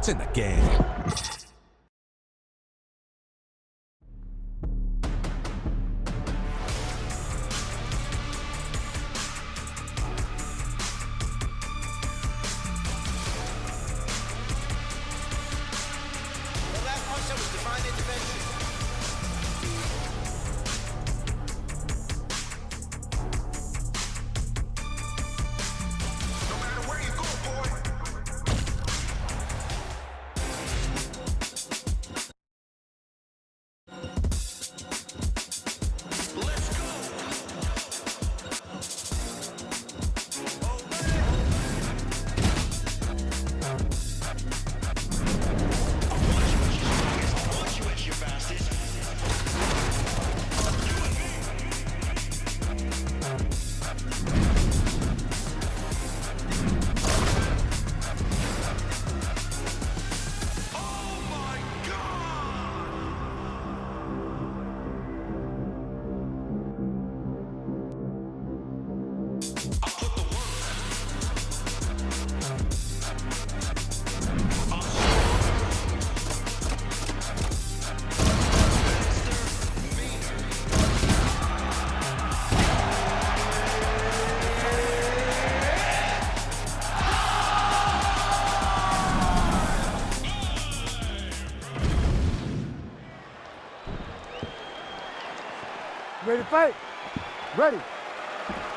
It's in the game. Ready to fight? Ready.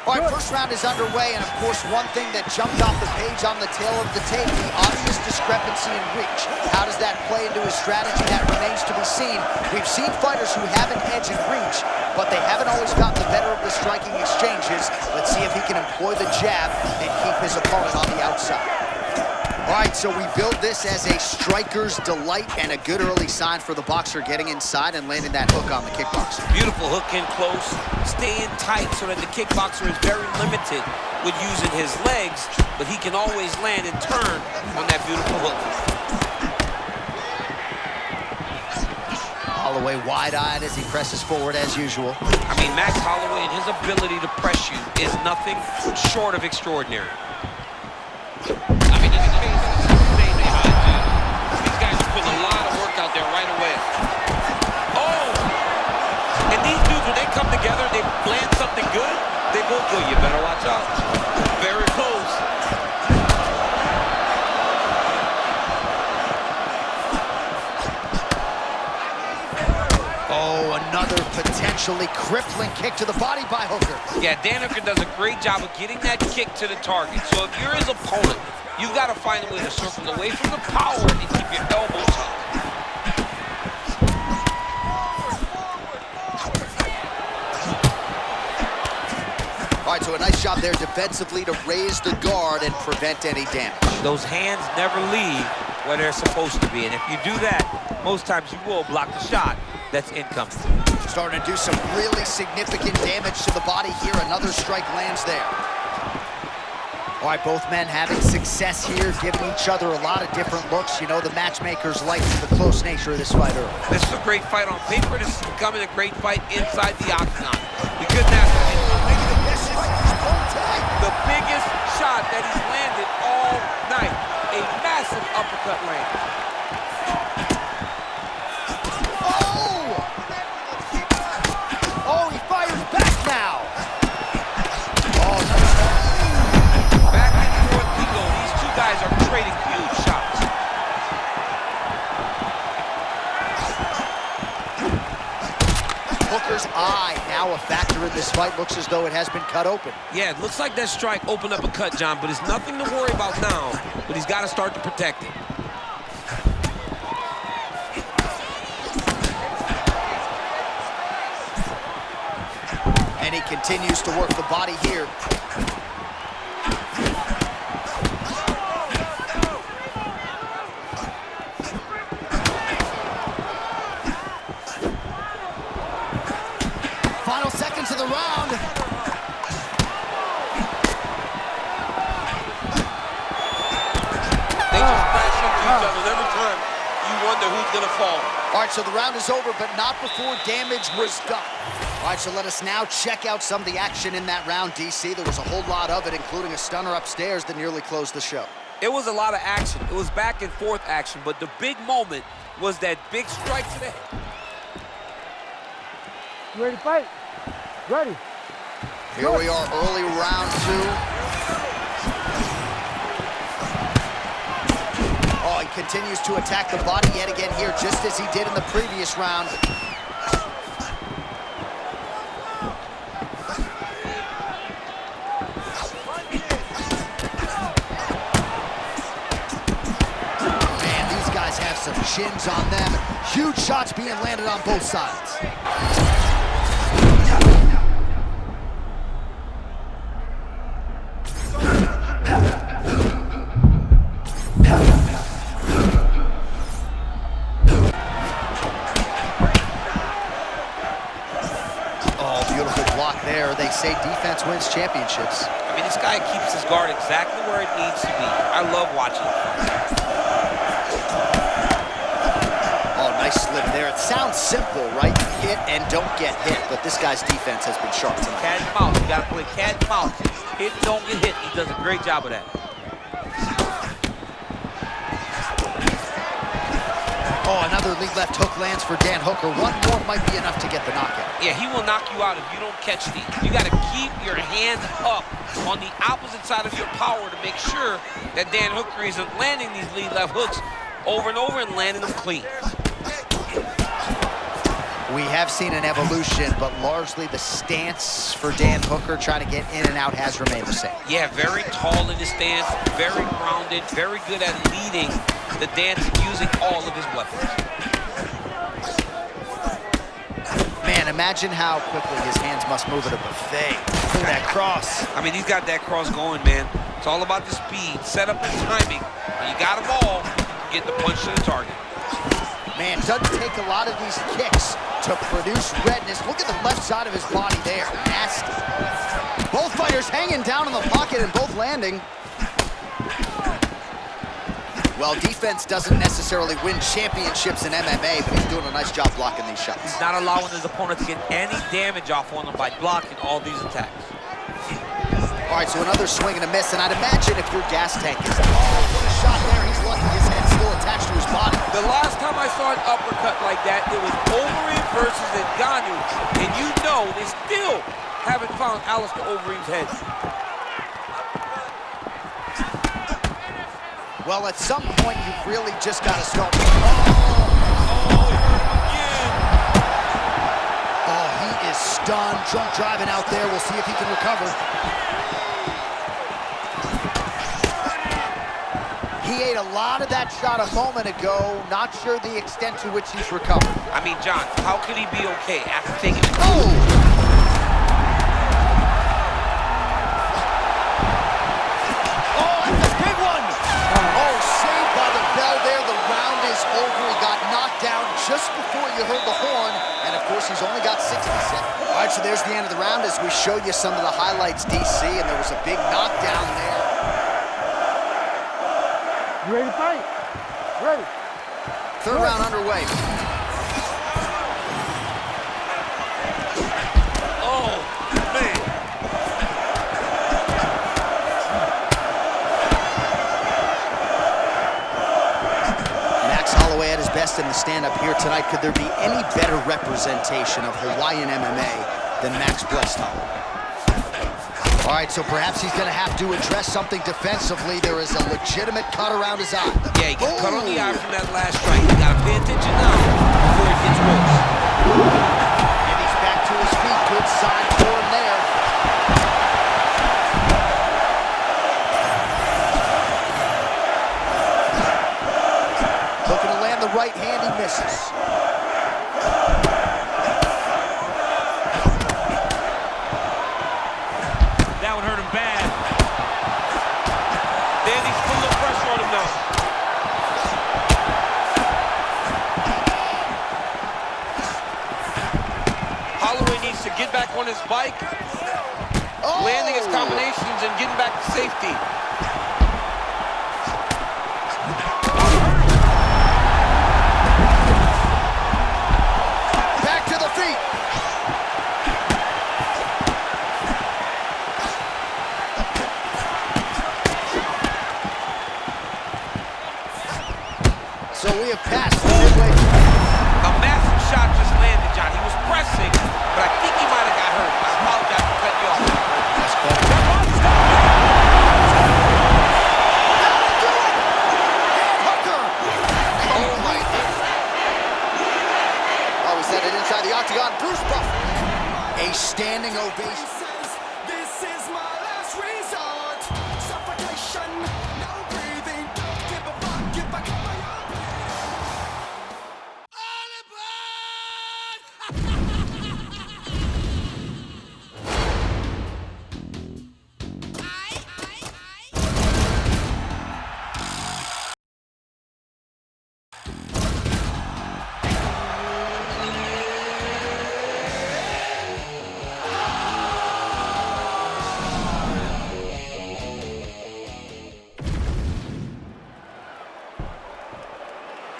All right, first round is underway, and of course, one thing that jumped off the page on the tail of the tape, the obvious discrepancy in reach. How does that play into his strategy? That remains to be seen. We've seen fighters who have an edge in reach, but they haven't always gotten the better of the striking exchanges. Let's see if he can employ the jab and keep his opponent on the outside. All right, so we build this as a striker's delight and a good early sign for the boxer getting inside and landing that hook on the kickboxer. Beautiful hook in close, staying tight so that the kickboxer is very limited with using his legs, but he can always land and turn on that beautiful hook. Holloway wide-eyed as he presses forward as usual. I mean, Max Holloway and his ability to press you is nothing short of extraordinary. I mean, this is amazing. These guys are putting a lot of work out there right away. Oh! And these dudes, when they come together, they land something good, they both go, you better watch out. Very close. Oh, another potentially crippling kick to the body by Hooker. Yeah, Dan Hooker does a great job of getting that kick to the target. So if you're his opponent, you've got to find a way to circle away from the power and keep your elbows up. All right, so a nice job there defensively to raise the guard and prevent any damage. Those hands never leave where they're supposed to be. And if you do that, most times you will block the shot that's incoming. Starting to do some really significant damage to the body here. Another strike lands there. All right, both men having success here, giving each other a lot of different looks. You know, the matchmakers like the close nature of this fight early. This is a great fight on paper. This is becoming a great fight inside the octagon. We couldn't have the biggest shot that he's landed all night. A massive uppercut land. Oh, he fires back now. Oh, back and forth we go. These two guys are trading huge shots. Hooker's eye now a factor in this fight. Looks as though it has been cut open. Yeah, it looks like that strike opened up a cut, John, but it's nothing to worry about now. But he's got to start to protect it. And he continues to work the body here. Final seconds of the round. They just crash into each other, and every time you wonder who's going to fall. All right, so the round is over, but not before damage was done. All right, so let us now check out some of the action in that round, DC. There was a whole lot of it, including a stunner upstairs that nearly closed the show. It was a lot of action. It was back and forth action, but the big moment was that big strike to the head. You ready to fight? Ready. Here we are, early round 2. Oh, he continues to attack the body yet again here, just as he did in the previous round. Man, these guys have some chins on them. Huge shots being landed on both sides. There, they say defense wins championships. I mean, this guy keeps his guard exactly where it needs to be. I love watching him fight. Oh, nice slip there. It sounds simple, right? Hit and don't get hit, but this guy's defense has been sharp tonight. Cat and mouse. You gotta play cat and mouse. Hit, don't get hit. He does a great job of that. Oh, another lead left hook lands for Dan Hooker. One more might be enough to get the knockout. Yeah, he will knock you out if you don't catch these. You got to keep your hands up on the opposite side of your power to make sure that Dan Hooker isn't landing these lead left hooks over and over and landing them clean. We have seen an evolution, but largely the stance for Dan Hooker trying to get in and out has remained the same. Yeah, very tall in his stance, very grounded, very good at leading the dance and using all of his weapons. Man, imagine how quickly his hands must move at a buffet. Look at that cross. I mean, he's got that cross going, man. It's all about the speed, setup, and timing. When you got them all, you get the punch to the target. Man, doesn't take a lot of these kicks to produce redness. Look at the left side of his body there. Nasty. Both fighters hanging down in the pocket and both landing. Well, defense doesn't necessarily win championships in MMA, but he's doing a nice job blocking these shots. He's not allowing his opponent to get any damage off on him by blocking all these attacks. All right, so another swing and a miss, and I'd imagine if your gas tank is... Oh, what a shot there. He's lucky his head's still attached to his body. The last time I saw an uppercut like that, it was Overeem versus Ngannou, and you know they still haven't found Alistair Overeem's head. Well, at some point, you've really just got to start. Oh, he hurt him again. Oh, he is stunned. Drunk driving out there. We'll see if he can recover. He ate a lot of that shot a moment ago. Not sure the extent to which he's recovered. I mean, John, how could he be okay after taking... Oh! Just before you heard the horn, and of course he's only got 60 seconds. All right, so there's the end of the round as we showed you some of the highlights, DC, and there was a big knockdown there. You ready to fight? Ready. Third round underway. Oh, man. At his best in the stand-up here tonight. Could there be any better representation of Hawaiian MMA than Max Bledsoe? All right, so perhaps he's going to have to address something defensively. There is a legitimate cut around his eye. Yeah, he got cut on the eye from that last strike. You got to pay attention now before it gets worse. And he's back to his feet. Good sign for him there. Looking to land the right hand, he misses. That one hurt him bad. Danny's putting a little pressure on him now. Holloway needs to get back on his bike, landing his combinations and getting back to safety. past the midway. A massive shot just landed, John. He was pressing, but I think he might have got hurt. I apologize for cutting you off. That's close. Oh, my goodness. Oh, he sent it inside the octagon. Bruce Buffer. A standing ovation. This is my last resort. Suffocation, no breathing. Don't give a fuck if I come my own.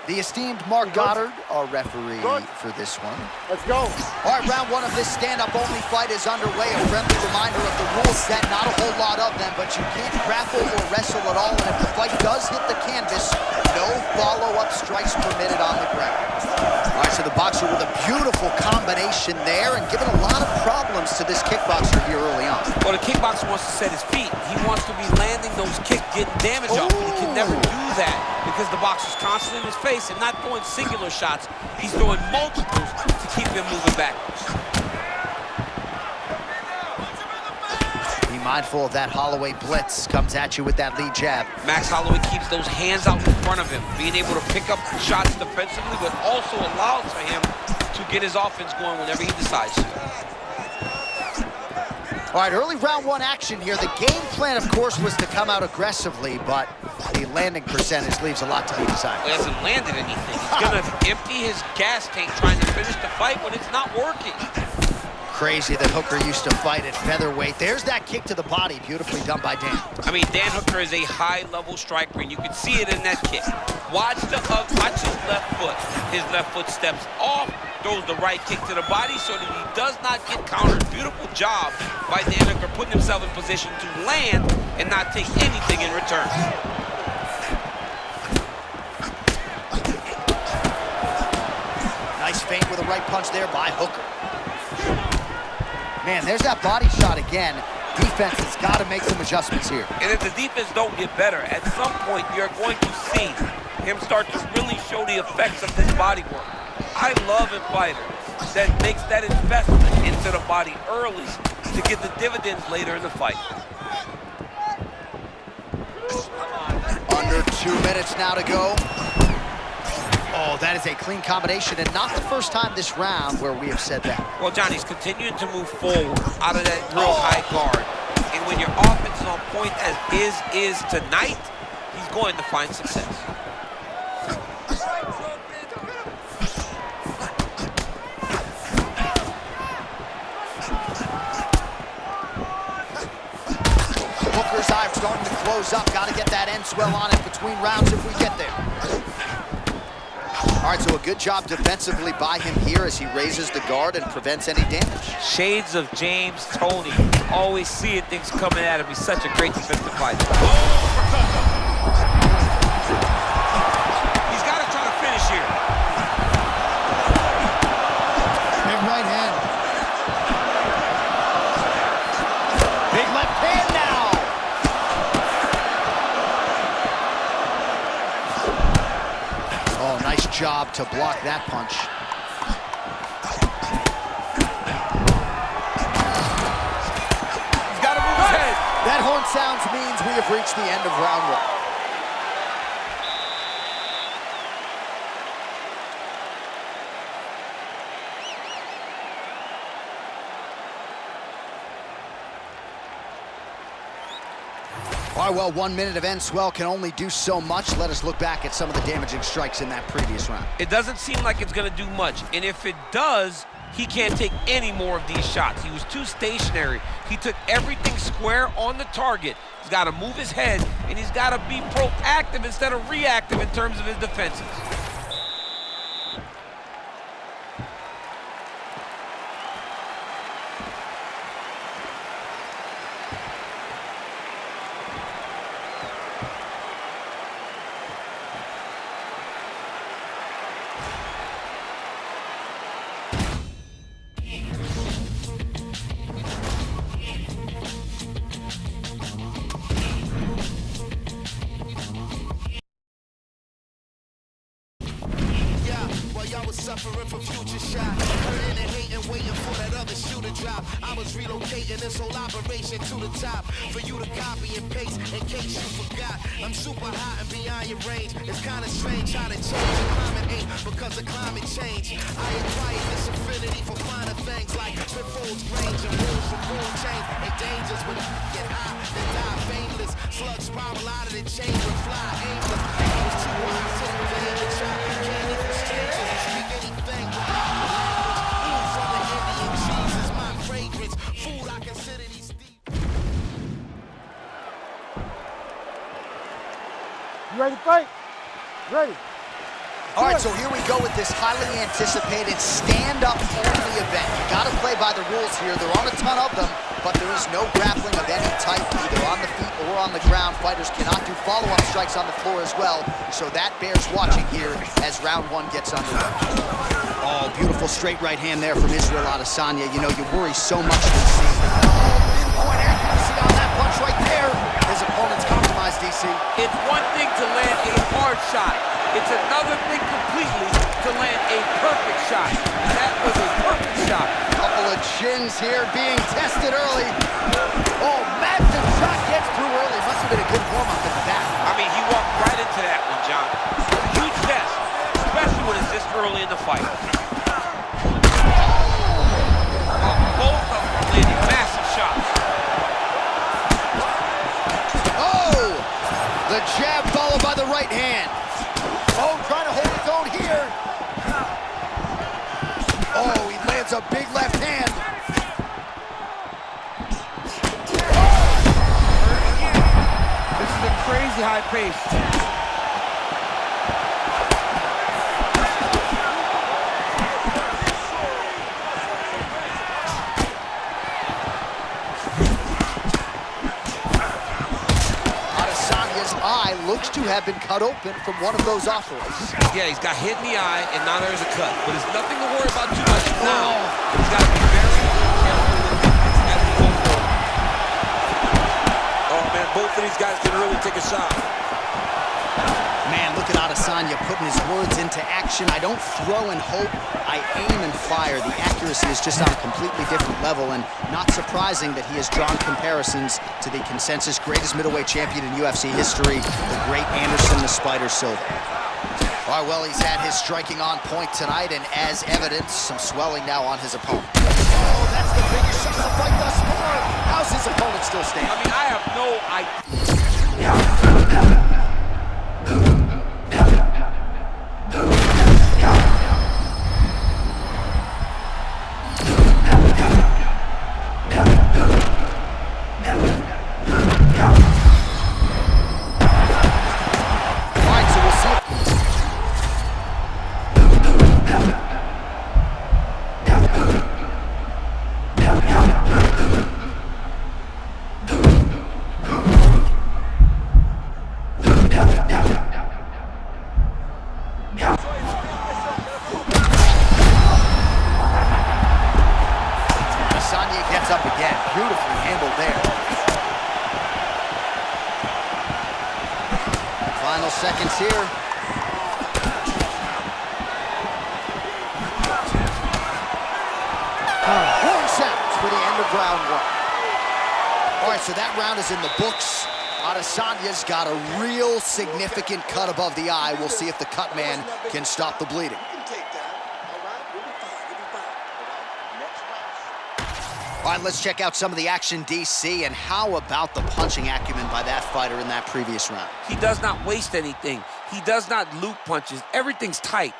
The esteemed Mark Goddard, our referee for this one. Let's go. All right, round one of this stand-up-only fight is underway. A friendly reminder of the rules set. Not a whole lot of them, but you can't grapple or wrestle at all. And if the fight does hit the canvas, no follow-up strikes permitted on the ground. All right, so the boxer with a beautiful combination there and giving a lot of problems to this kickboxer here early on. Well, the kickboxer wants to set his feet. He wants to be landing those kicks, getting damage off, but he can never do that because the boxer's constantly in his face and not throwing singular shots. He's throwing multiples to keep him moving backwards. Be mindful of that Holloway blitz. Comes at you with that lead jab. Max Holloway keeps those hands out in front of him, being able to pick up shots defensively, but also allows for him to get his offense going whenever he decides to. All right, early round one action here. The game plan, of course, was to come out aggressively, but the landing percentage leaves a lot to be desired. He hasn't landed anything. He's gonna empty his gas tank trying to finish the fight when it's not working. Crazy that Hooker used to fight at featherweight. There's that kick to the body, beautifully done by Dan. I mean, Dan Hooker is a high-level striker, and you can see it in that kick. Watch his left foot. His left foot steps off, throws the right kick to the body so that he does not get countered. Beautiful job by Dan Hooker putting himself in position to land and not take anything in return. Nice feint with a right punch there by Hooker. Man, there's that body shot again. Defense has got to make some adjustments here. And if the defense don't get better, at some point you're going to see him start to really show the effects of this body work. I love in fighters that makes that investment into the body early to get the dividends later in the fight. Under 2 minutes now to go. Oh, that is a clean combination, and not the first time this round where we have said that. Well, Johnny's continuing to move forward out of that real high guard. And when your offense is on point as is tonight, he's going to find success. Hooker's eye starting to close up. Got to get that end swell on it between rounds if we get there. All right, so a good job defensively by him here as he raises the guard and prevents any damage. Shades of James Toney. Always seeing things coming at him. He's such a great defensive fighter. He's got to try to finish here. Big right hand. Big left hand now. Oh, nice job to block that punch. He's got to move his head. That horn sounds means we have reached the end of round one. All right, well, 1 minute of end swell can only do so much. Let us look back at some of the damaging strikes in that previous round. It doesn't seem like it's going to do much. And if it does, he can't take any more of these shots. He was too stationary. He took everything square on the target. He's got to move his head, and he's got to be proactive instead of reactive in terms of his defenses. y'all was suffering from future shock. Hurting and hating, waiting for that other shoe to drop. I was relocating this whole operation to the top for you to copy and paste in case you forgot. I'm super hot and beyond your range. It's kind of strange how to change the climate ain't because of climate change. I acquired this affinity for finer things like pitfalls, range, and rules from rule change. And dangers when it get high, then die fameless. Slugs spiral out of the chamber and fly aimless. I was too wise to the play to try. Can't even strangers and speak anything without the language. Ooh, from the Indian cheese is my fragrance. Food I consider these deep. You ready to fight? Ready. All right, so here we go with this highly anticipated stand-up only event. You gotta play by the rules here. There aren't a ton of them, but there is no grappling of any type, either on the feet or on the ground. Fighters cannot do follow-up strikes on the floor as well, so that bears watching here as round one gets underway. Oh, beautiful straight right hand there from Israel Adesanya. You know, you worry so much to see. Pinpoint accuracy on that punch right there. His opponent's compromised, DC. It's one thing to land a hard shot. It's another thing completely to land a perfect shot. And that was a perfect shot. Couple of chins here being tested early. Oh, massive shot gets through early. Must have been a good warm-up at the back. I mean, he walked right into that one, John. Huge test, especially when it's this early in the fight. Both of them landing massive shots. Oh, the jab followed by the right hand. Oh, trying to hold his own here. Oh, he lands a big left hand. This is a crazy high pace. Eye looks to have been cut open from one of those offerings. Yeah, he's got hit in the eye, and now there's a cut. But it's nothing to worry about too much now. He's got to be very careful as we go forward. Oh, man, both of these guys can really take a shot. Man, look at Adesanya putting his words into action. I don't throw and hope, I aim and fire. The accuracy is just on a completely different level, and not surprising that he has drawn comparisons to the consensus greatest middleweight champion in UFC history, the great Anderson the Spider Silva. All right, well, he's had his striking on point tonight, and as evidence, some swelling now on his opponent. Oh, that's the biggest shot of the fight thus far. How's his opponent still standing? I mean, I have no idea. Up again, beautifully handled there. Final seconds here. Horn sounds for the end of round one. All right, so that round is in the books. Adesanya's got a real significant cut above the eye. We'll see if the cut man can stop the bleeding. All right, let's check out some of the action, DC, and how about the punching acumen by that fighter in that previous round? He does not waste anything. He does not loop punches. Everything's tight.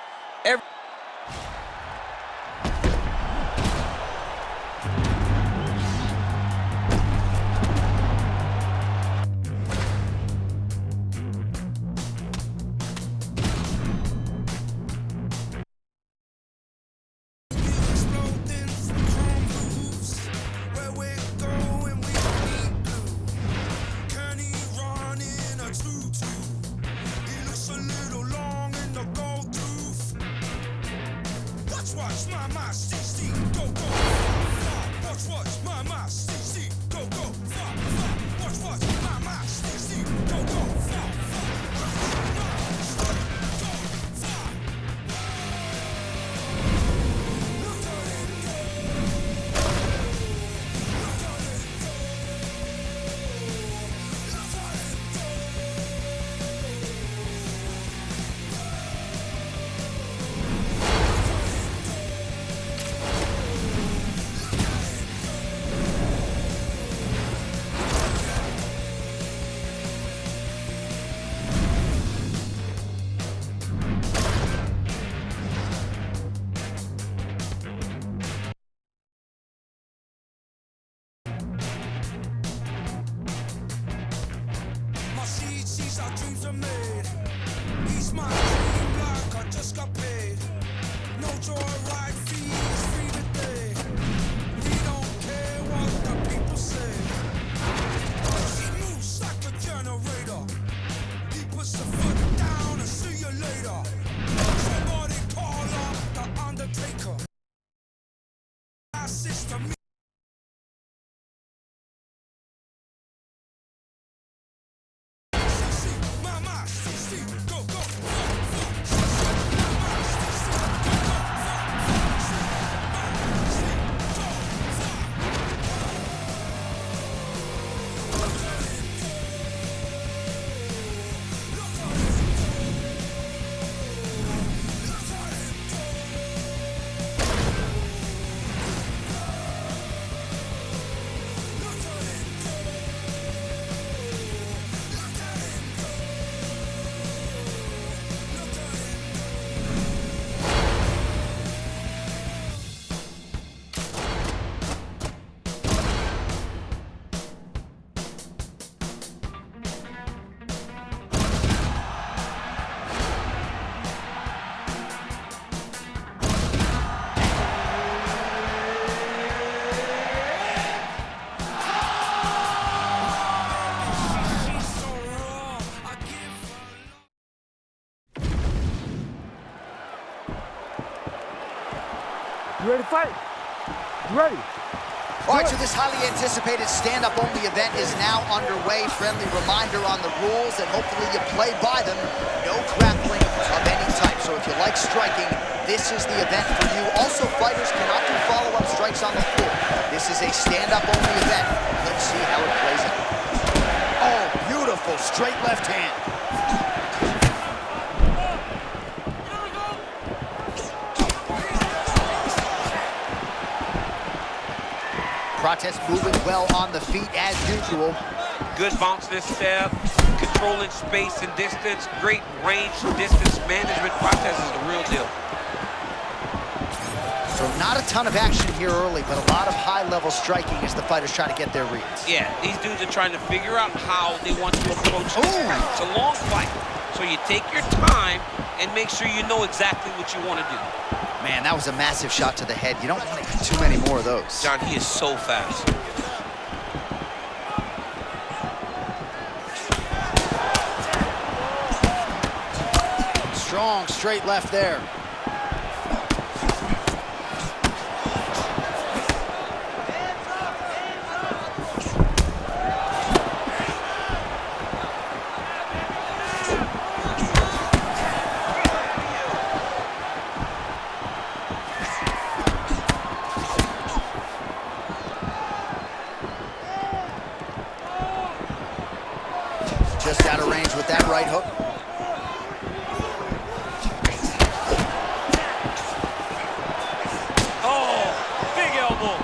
You ready to fight? You ready? All right, so this highly anticipated stand-up only event is now underway. Friendly reminder on the rules, and hopefully you play by them. No grappling of any type. So if you like striking, this is the event for you. Also, fighters cannot do follow-up strikes on the floor. This is a stand-up only event. Let's see how it plays out. Oh, beautiful straight left hand. Prates moving well on the feet as usual. Good bounce this step, controlling space and distance, great range, distance management. Prates is the real deal. So not a ton of action here early, but a lot of high-level striking as the fighters try to get their reads. Yeah, these dudes are trying to figure out how they want to approach this fight. It's a long fight, so you take your time and make sure you know exactly what you want to do. Man, that was a massive shot to the head. You don't want to get too many more of those. John, he is so fast. Strong straight left there. Just out of range with that right hook. Oh, big elbow.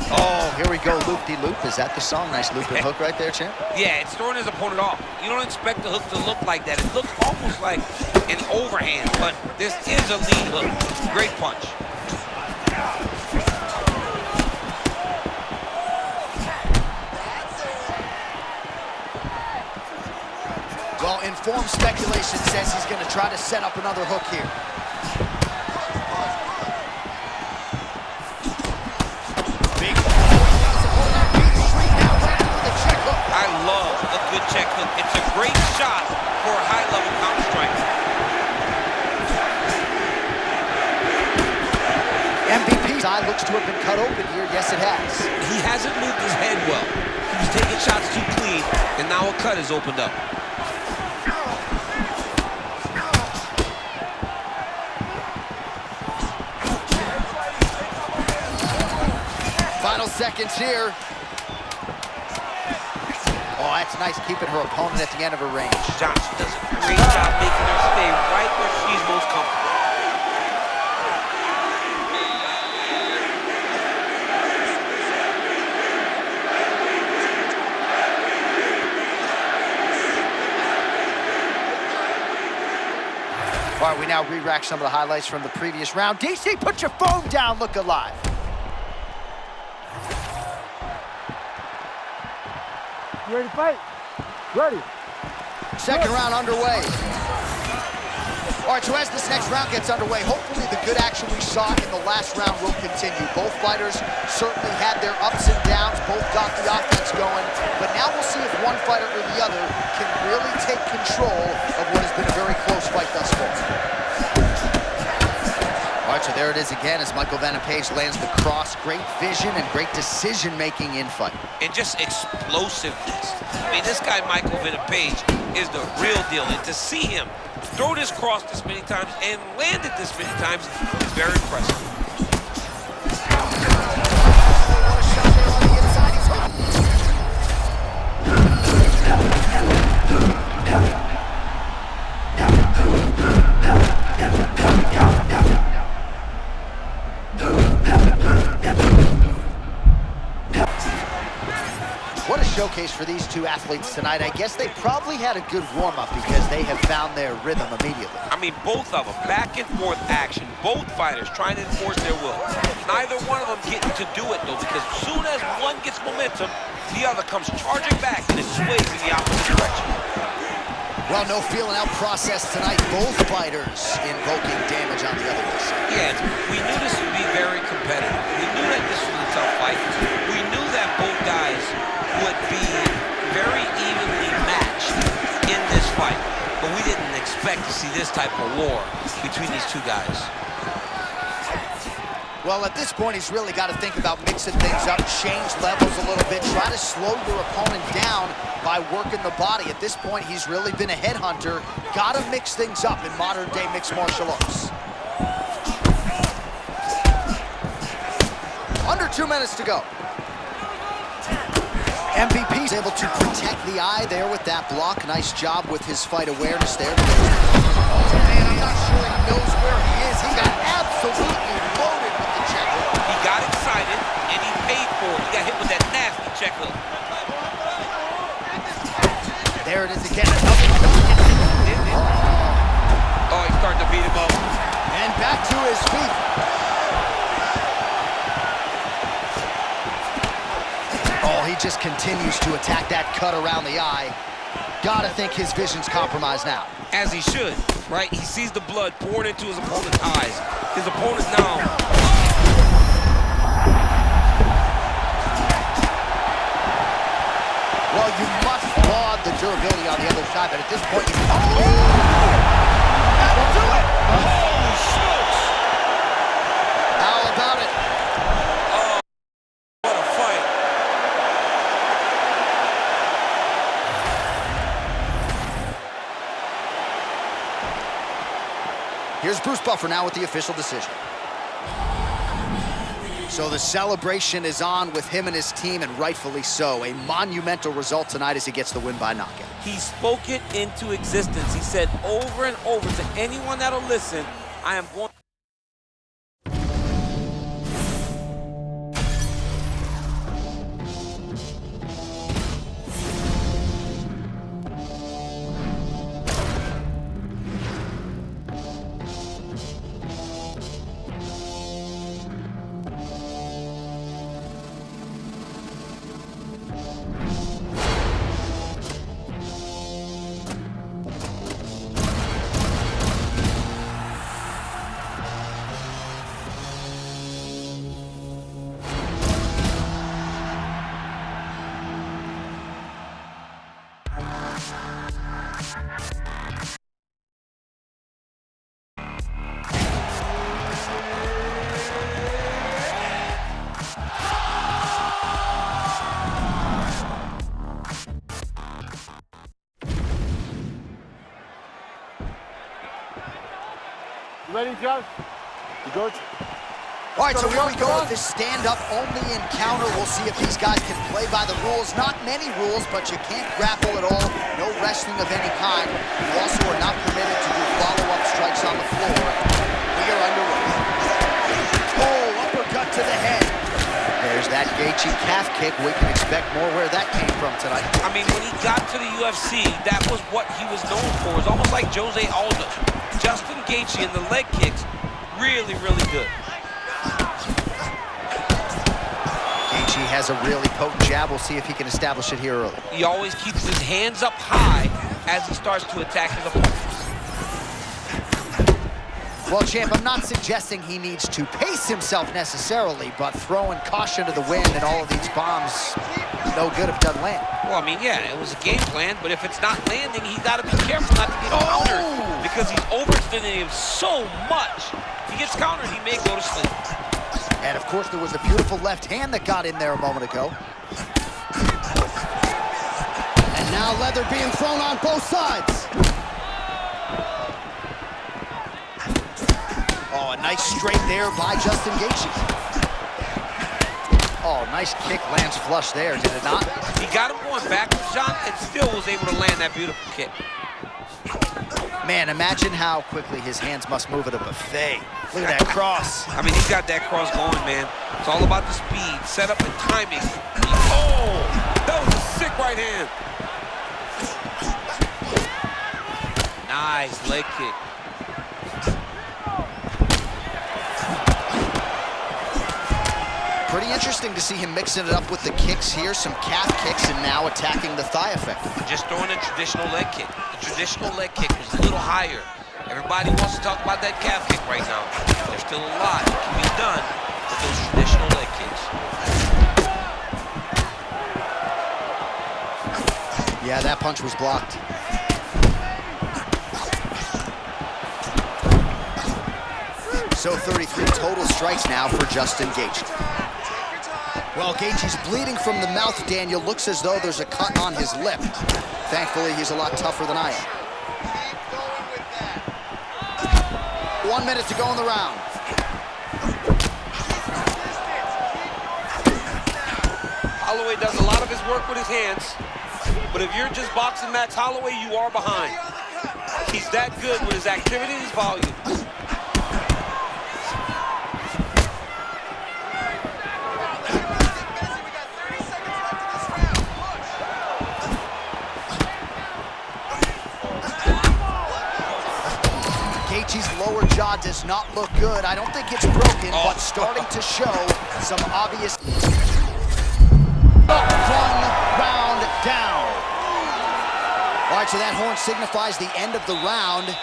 Oh, here we go, loop-de-loop. Is that the song? Nice loop and hook right there, champ. Yeah, it's throwing his opponent off. You don't expect the hook to look like that. It looks almost like an overhand, but this is a lead hook. Great punch. Well, informed speculation says he's going to try to set up another hook here. I love a good check hook. It's a great shot for a high-level counter strike. MVP's eye looks to have been cut open here. Yes, it has. He hasn't moved his head well. He was taking shots too clean, and now a cut has opened up. Final seconds here. Oh, that's nice, keeping her opponent at the end of her range. Johnson does a great job making her stay right where she's most comfortable. All right, we now re-rack some of the highlights from the previous round. DC, put your phone down, look alive. You ready to fight? Ready. Second round underway. All right, so as this next round gets underway, hopefully the good action we saw in the last round will continue. Both fighters certainly had their ups and downs, both got the offense going, but now we'll see if one fighter or the other can really take control of what has been a very close fight thus far. All right, so there it is again as Michael Venom Page lands the cross. Great vision and great decision-making in fight. And just explosiveness. I mean, this guy, Michael Venom Page, is the real deal. And to see him throw this cross this many times and land it this many times is very impressive. What a showcase for these two athletes tonight. I guess they probably had a good warm-up because they have found their rhythm immediately. I mean, both of them, back and forth action. Both fighters trying to enforce their will. Neither one of them getting to do it, though, because as soon as one gets momentum, the other comes charging back and it sways in the opposite direction. Well, no feeling out process tonight. Both fighters invoking damage on the other side. Yeah, we knew this would be very competitive. We knew that this was a tough fight. We knew that both guys would be very evenly matched in this fight. But we didn't expect to see this type of war between these two guys. Well, at this point, he's really got to think about mixing things up, change levels a little bit, try to slow your opponent down by working the body. At this point, he's really been a headhunter. Got to mix things up in modern-day mixed martial arts. Under 2 minutes to go. MVP's able to protect the eye there with that block. Nice job with his fight awareness there. Oh, man, I'm not sure he knows where he is. He got absolutely loaded with the check hook. He got excited, and he paid for it. He got hit with that nasty check hook. There it is again. Oh, he's starting to beat him up. And back to his feet. Oh, he just continues to attack that cut around the eye. Gotta think his vision's compromised now. As he should, right? He sees the blood pouring into his opponent's eyes. His opponent now. Well, you must applaud the durability on the other side, but at this point, you... Oh! That'll do it! Holy smokes! How about it? Oh, what a fight. Here's Bruce Buffer now with the official decision. So the celebration is on with him and his team, and rightfully so. A monumental result tonight as he gets the win by knockout. He spoke it into existence. He said over and over to anyone that'll listen, I am going... You ready, Josh? You good? All right, so here we go with this stand-up only encounter. We'll see if these guys can play by the rules. Not many rules, but you can't grapple at all. No wrestling of any kind. You also are not permitted to do follow-up strikes on the floor. We are underway. Oh, uppercut to the head. There's that Gaethje calf kick. We can expect more where that came from tonight. I mean, when he got to the UFC, that was what he was known for. It's almost like Jose Aldo. Justin Gaethje and the leg kicks, really, really good. Gaethje has a really potent jab. We'll see if he can establish it here early. He always keeps his hands up high as he starts to attack his opponents. Well, champ, I'm not suggesting he needs to pace himself necessarily, but throwing caution to the wind and all of these bombs, no good if it doesn't land. Well, I mean, yeah, it was a game plan, but if it's not landing, he's got to be careful not to get countered because he's overextending him so much. If he gets countered, he may go to sleep. And, of course, there was a beautiful left hand that got in there a moment ago. And now leather being thrown on both sides. Oh, a nice straight there by Justin Gaethje. Oh, nice kick lands flush there, did it not? He got him going backwards, John, and still was able to land that beautiful kick. Man, imagine how quickly his hands must move at a buffet. Look at that cross. I mean, he's got that cross going, man. It's all about the speed, setup, and timing. Oh, that was a sick right hand. Nice leg kick. Pretty interesting. interesting to see him mixing it up with the kicks here, some calf kicks, and now attacking the thigh effect. Just throwing a traditional leg kick. The traditional leg kick was a little higher. Everybody wants to talk about that calf kick right now. There's still a lot that can be done with those traditional leg kicks. Yeah, that punch was blocked. So 33 total strikes now for Justin Gaethje. Well, Gaethje's bleeding from the mouth, Daniel. Looks as though there's a cut on his lip. Thankfully, he's a lot tougher than I am. 1 minute to go in the round. Holloway does a lot of his work with his hands, but if you're just boxing Max Holloway, you are behind. He's that good with his activity and his volume. Gaethje's lower jaw does not look good. I don't think it's broken, but starting to show some obvious... One round down. All right, so that horn signifies the end of the round.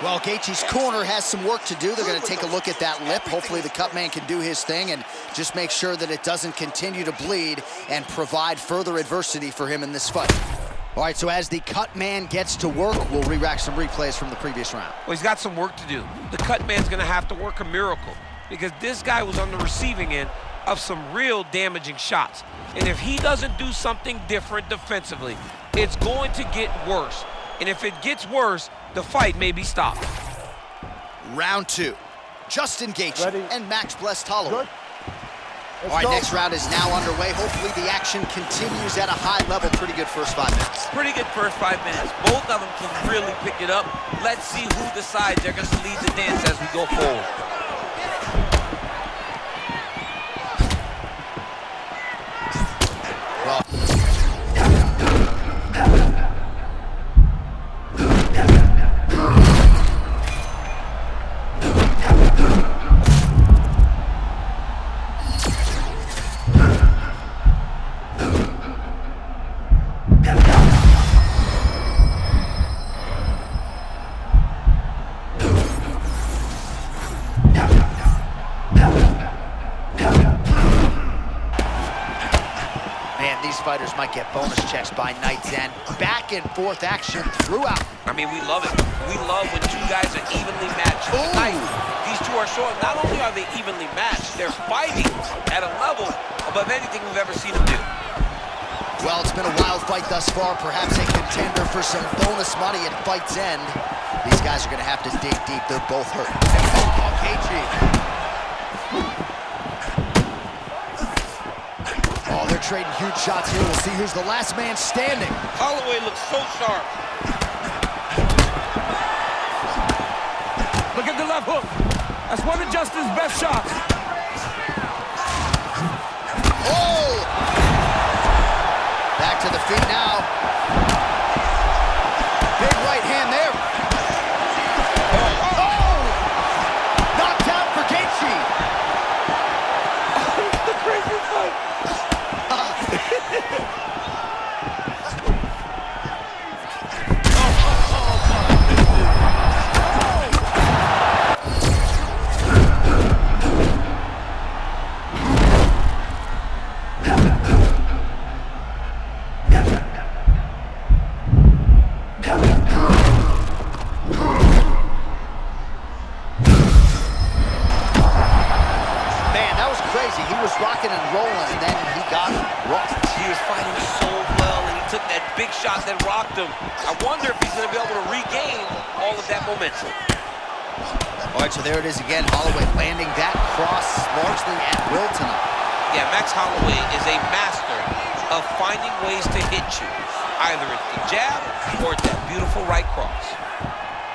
Well, Gaethje's corner has some work to do. They're going to take a look at that lip. Hopefully the cut man can do his thing and just make sure that it doesn't continue to bleed and provide further adversity for him in this fight. All right, so as the cut man gets to work, we'll re-rack some replays from the previous round. Well, he's got some work to do. The cut man's going to have to work a miracle because this guy was on the receiving end of some real damaging shots. And if he doesn't do something different defensively, it's going to get worse. And if it gets worse, the fight may be stopped. Round two. Justin Gaethje Ready. and Max Blessed Holloway. Good. All right, next round is now underway. Hopefully the action continues at a high level. Pretty good first 5 minutes. Pretty good first 5 minutes. Both of them can really pick it up. Let's see who decides they're going to lead the dance as we go forward. Well, fighters might get bonus checks by night's end. Back and forth action throughout. I mean, we love it. We love when two guys are evenly matched. Tonight, these two are showing not only are they evenly matched, they're fighting at a level above anything we've ever seen them do. Well, it's been a wild fight thus far. Perhaps a contender for some bonus money at fight's end. These guys are going to have to dig deep. They're both hurt. Gaethje. Oh, they're trading huge shots here. We'll see who's the last man standing. Holloway looks so sharp. Look at the left hook. That's one of Justin's best shots. Oh! Back to the feet now. Big right hand there. Oh! Knocked out for Gaethje. The crazy fight. Rocking and rolling, and then he got rocked. He was fighting so well, and he took that big shot that rocked him. I wonder if he's going to be able to regain all of that momentum. All right, so there it is again. Holloway landing that cross largely at will tonight. Yeah, Max Holloway is a master of finding ways to hit you, either at the jab or at that beautiful right cross.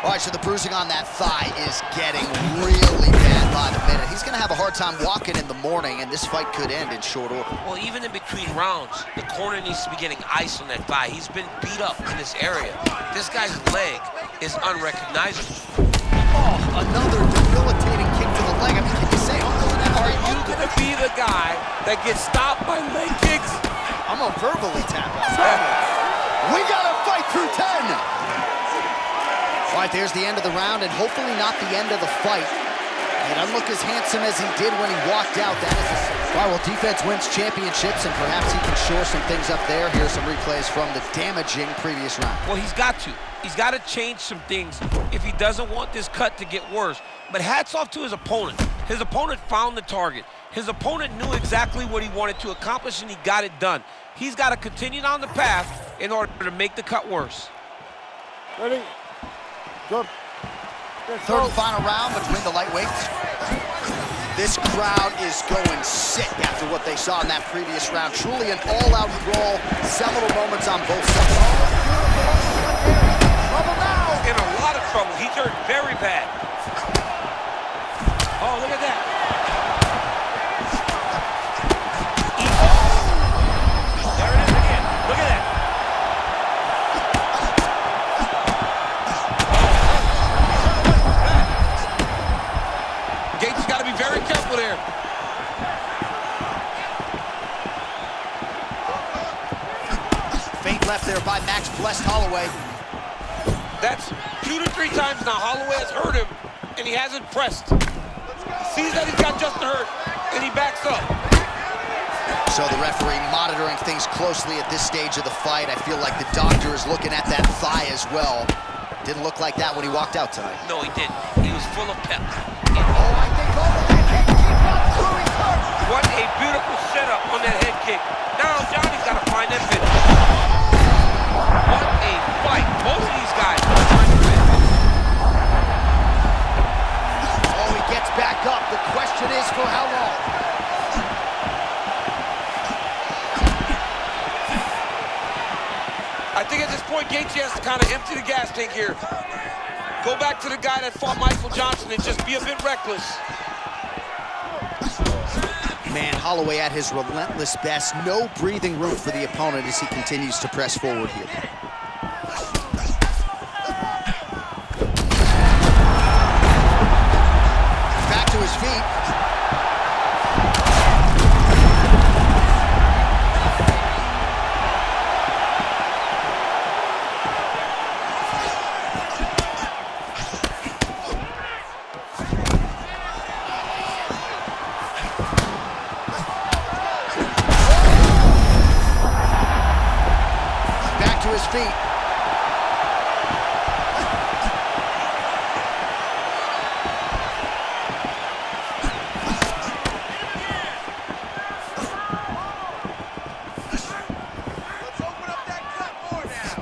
All right, so the bruising on that thigh is getting really bad by the minute. He's going to have a hard time walking in the morning, and this fight could end in short order. Well, even in between rounds, the corner needs to be getting ice on that thigh. He's been beat up in this area. This guy's leg is unrecognizable. Oh, another debilitating kick to the leg. I mean, can you say, are you going to to be the guy that gets stopped by leg kicks. I'm gonna verbally tap out. We gotta fight through 10. All right, there's the end of the round, and hopefully not the end of the fight. He doesn't look as handsome as he did when he walked out. That is all right, well, defense wins championships, and perhaps he can shore some things up there. Here's some replays from the damaging previous round. Well, he's got to. He's got to change some things if he doesn't want this cut to get worse. But hats off to his opponent. His opponent found the target. His opponent knew exactly what he wanted to accomplish, and he got it done. He's got to continue down the path in order to make the cut worse. Ready? Go. Third and final round between the lightweights. This crowd is going sick after what they saw in that previous round. Truly an all-out brawl. Several moments on both sides. Trouble now. In a lot of trouble. He's hurt very bad. Oh, look at that. There it is again. Look at that. Gates got to be very careful there. Feint left there by Max blessed Holloway. That's 2 to 3 times now. Holloway has hurt him, and he hasn't pressed. He sees that he's got just a hurt, and he backs up. So the referee monitoring things closely at this stage of the fight. I feel like the doctor is looking at that thigh as well. Didn't look like that when he walked out tonight. No, he didn't. He was full of pep. Oh, I think over that head kick out through his heart. What a beautiful setup on that head kick. Now Johnny's got to find that finish. What a fight. Both of these guys are trying to win. Oh, he gets back up. The question is for how long? I think at this point, Gaethje has to kind of empty the gas tank here. Go back to the guy that fought Michael Johnson and just be a bit reckless. Man, Holloway at his relentless best. No breathing room for the opponent as he continues to press forward here. Back to his feet. His feet. Let's open up that cut more now.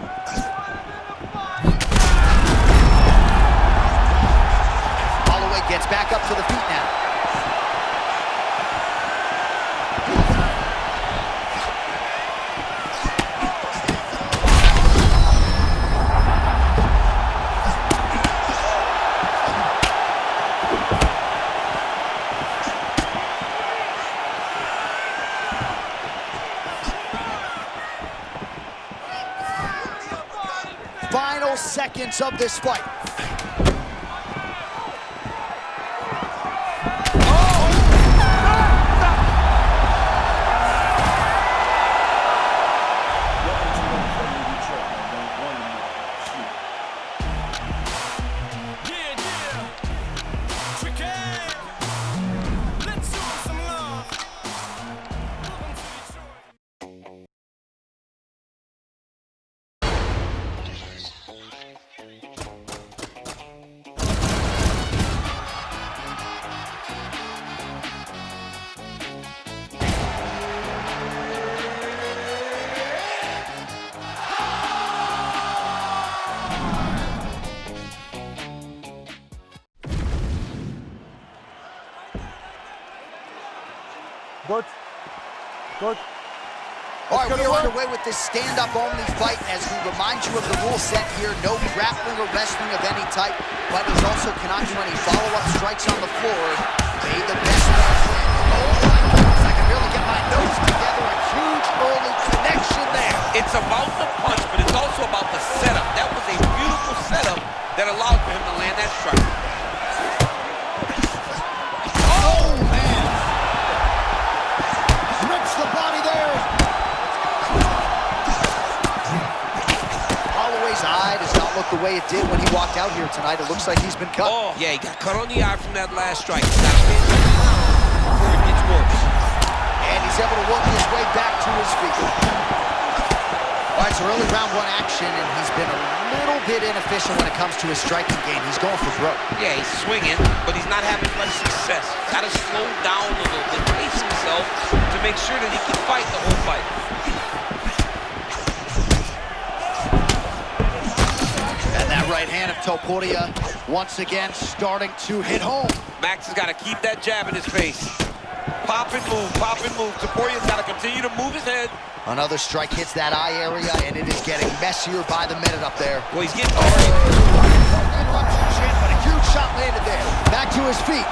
Holloway gets back up to the feet now. Final seconds of this fight. Good. Good. All right, we are underway with this stand-up only fight as we remind you of the rule set here. No grappling or wrestling of any type. Fighters also cannot do any follow-up strikes on the floor. May the best man win. Oh my goodness, I can barely get my notes together. A huge early connection there. It's about the punch, but it's also about the setup. That was a beautiful setup that allowed for him to land that strike. Oh, man. look the way it did when he walked out here tonight. It looks like he's been cut. Oh, yeah, he got cut on the eye from that last strike. He's got to pay attention before it gets worse. And he's able to work his way back to his feet. All right, so early round one action, and he's been a little bit inefficient when it comes to his striking game. He's going for broke. Yeah, he's swinging, but he's not having much success. Got to slow down a little bit, pace himself to make sure that he can fight the whole fight. And that right hand of Topuria once again starting to hit home. Max has got to keep that jab in his face. Pop and move, pop and move. Topuria's got to continue to move his head. Another strike hits that eye area, and it is getting messier by the minute up there. Well, he's getting already. Interruption, Chin, but a huge shot landed there. Back to his feet.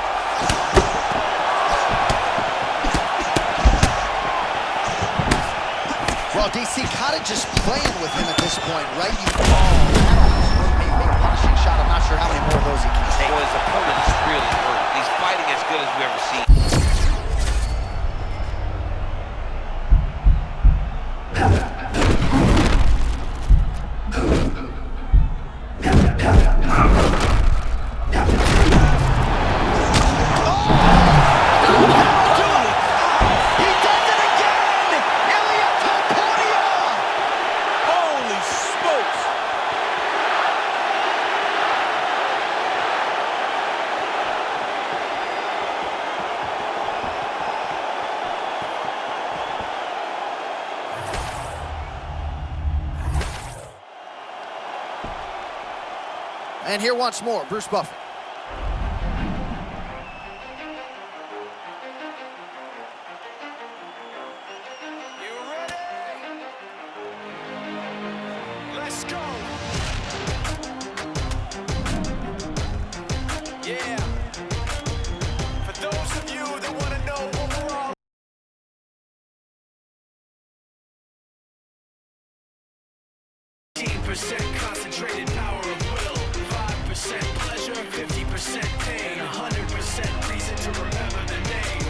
Well, DC kind of just playing with him at this point, right? Maybe a punishing shot. I'm not sure how many more of those he can take. Well, his opponent is really hurt. He's fighting as good as we've ever seen. And here once more, Bruce Buffer. You ready? Let's go. Yeah. For those of you that want to know what we're all 15% concentrated power of will, 5% pleasure, 50% pain, 100% reason to remember the name.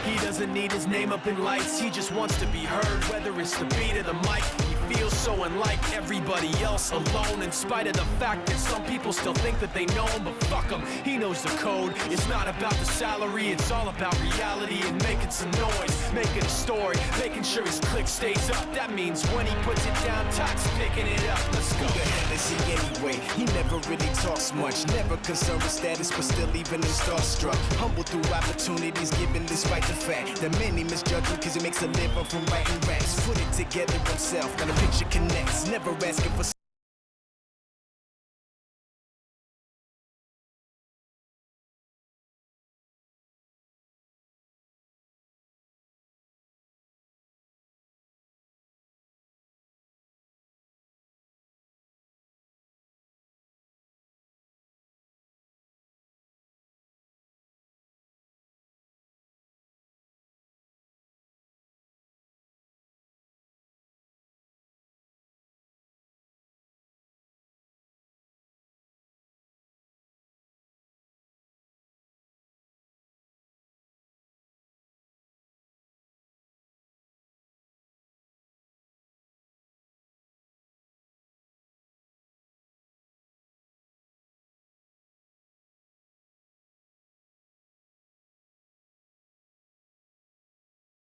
He doesn't need his name up in lights, he just wants to be heard, whether it's the beat of the mic. He feels so unlike everybody else, alone, in spite of the fact that some people still think that they know him, but fuck him, he knows the code. It's not about the salary, it's all about reality and making some noise, making a story, making sure his click stays up. That means when he puts it down, Todd's picking it up. Let's go. Who the hell is he anyway? He never really talks much, never concerned with status, but still even him starstruck. Humble through opportunities, given despite the fact that many misjudge him because he makes a living from writing raps. Put it together himself, got a picture connects, never asking for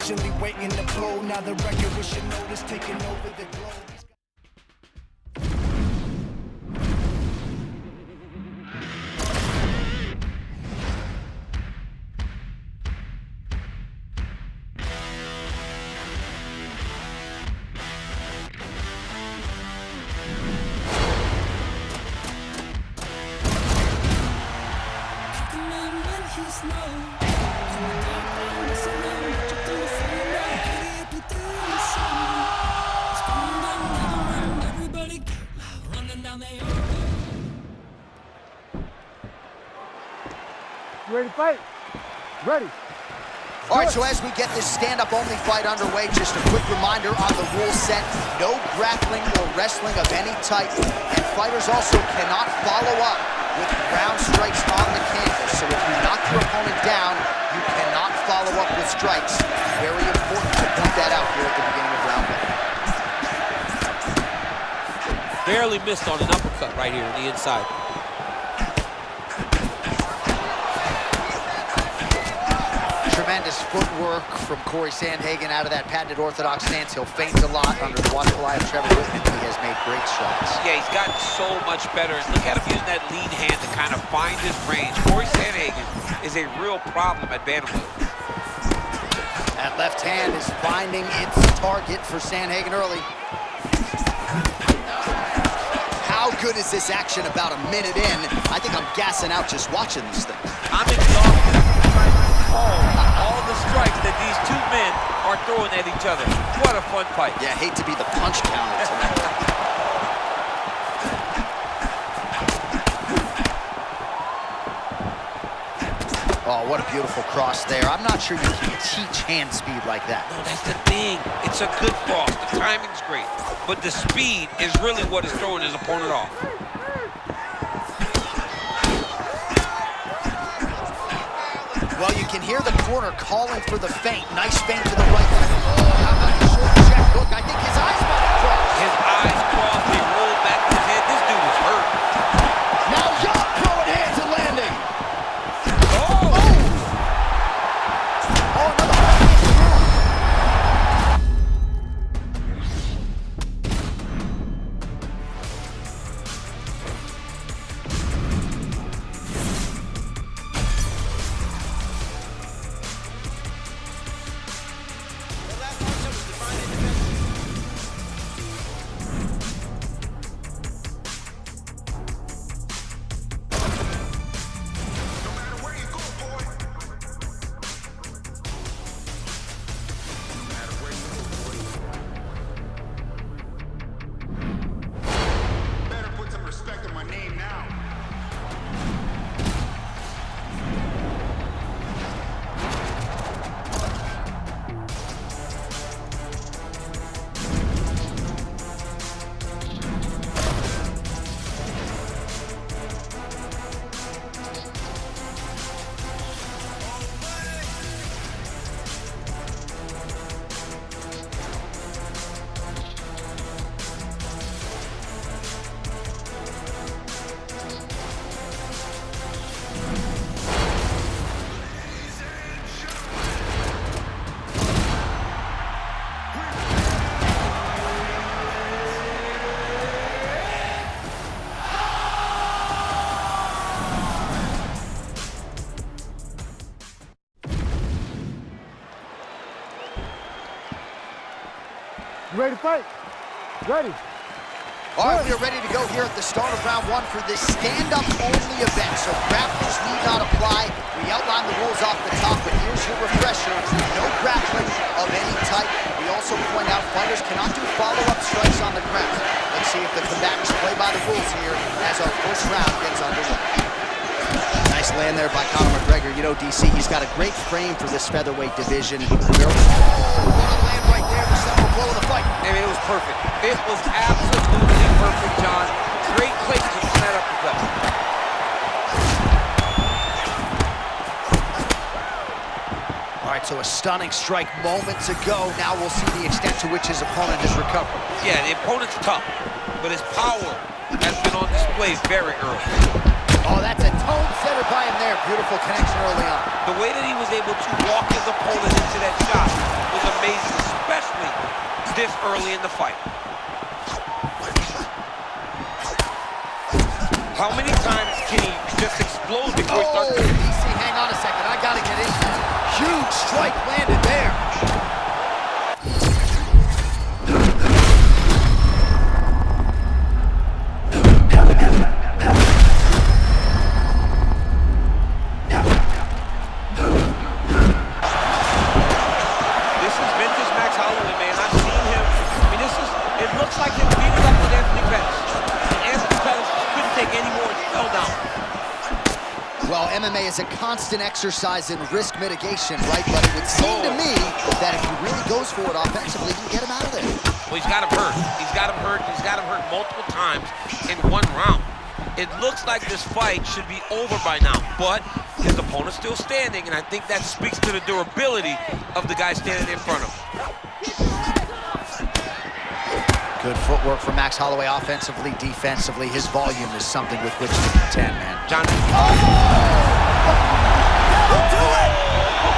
patiently waiting to blow. Now the record with your notice taking over the globe. You ready to fight? Ready. All right, so as we get this stand-up only fight underway, just a quick reminder on the rule set: no grappling or wrestling of any type, and fighters also cannot follow up with ground strikes on the canvas. So if you knock your opponent down, you cannot follow up with strikes. Very important to point that out here at the beginning of round one. Barely missed on an uppercut right here on the inside. Tremendous footwork from Corey Sandhagen out of that patented orthodox stance. He'll feint a lot under the watchful eye of Trevor Whitman. He has made great strides. Yeah, he's gotten so much better. And look at him using that lead hand to kind of find his range. Corey Sandhagen is a real problem at bantamweight. That left hand is finding its target for Sandhagen early. How good is this action about a minute in? I think I'm gassing out just watching this thing. I'm exhausted trying to recall all the strikes that these two men are throwing at each other. What a fun fight. Yeah, I hate to be the punch counter tonight. Oh, what a beautiful cross there. I'm not sure you can teach hand speed like that. No, that's the thing. It's a good cross. The timing's great. But the speed is really what is throwing his opponent off. Well, you can hear the corner calling for the feint. Nice feint to the right. Oh, how about a short check hook? I think his eyes might have crossed. His eyes crossed. He rolled back his head. This dude is hurt. Now Young throwing hands and landing. You ready to fight? Ready. All right, we are ready to go here at the start of round one for this stand-up only event. So grapplers need not apply. We outlined the rules off the top, but here's your refresher. No grappling of any type. We also point out fighters cannot do follow-up strikes on the ground. Let's see if the combatants play by the rules here as our first round gets underway. Nice land there by Conor McGregor. You know, DC, he's got a great frame for this featherweight division. Oh, what a land right there to set the blow of the fight. I mean, it was perfect. It was absolutely perfect, John. Great placement on that uppercut. All right, so a stunning strike moments ago. Now we'll see the extent to which his opponent has recovered. Yeah, the opponent's tough, but his power has been on display very early. Oh, that's a tone setter by him there. Beautiful connection early on. The way that he was able to walk his opponent into that shot was amazing, especially this early in the fight. How many times can he just explode before he starts? DC, hang on a second. I gotta get in. Huge strike landed there. Well, MMA is a constant exercise in risk mitigation, right? But it would seem to me that if he really goes for it offensively, you can get him out of there. Well, he's got him hurt. He's got him hurt. He's got him hurt multiple times in one round. It looks like this fight should be over by now, but his opponent's still standing, and I think that speaks to the durability of the guy standing in front of him. Good footwork from Max Holloway offensively, defensively. His volume is something with which to contend, man. John. That'll do it!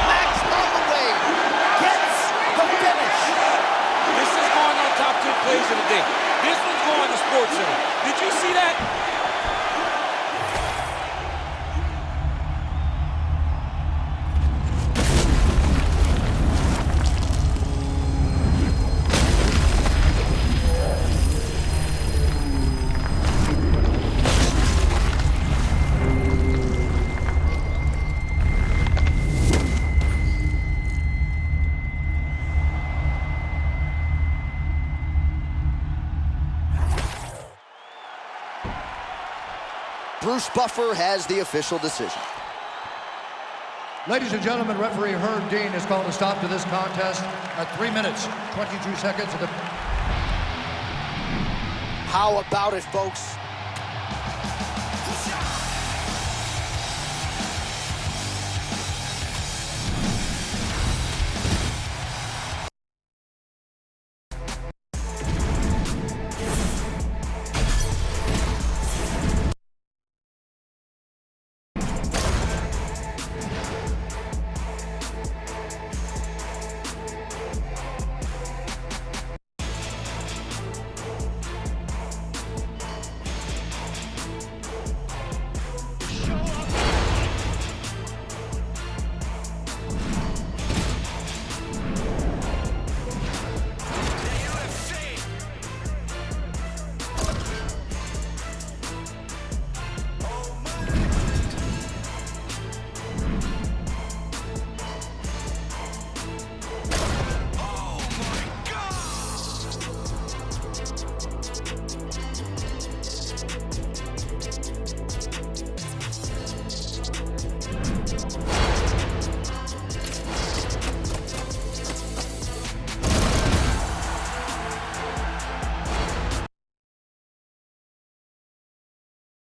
Max Holloway gets the finish. This is going on top 2 plays of the day. This one's going to Sports Center. Did you see that? Bruce Buffer has the official decision. Ladies and gentlemen, referee Herb Dean has called a stop to this contest at 3 minutes, 22 seconds of the... How about it, folks?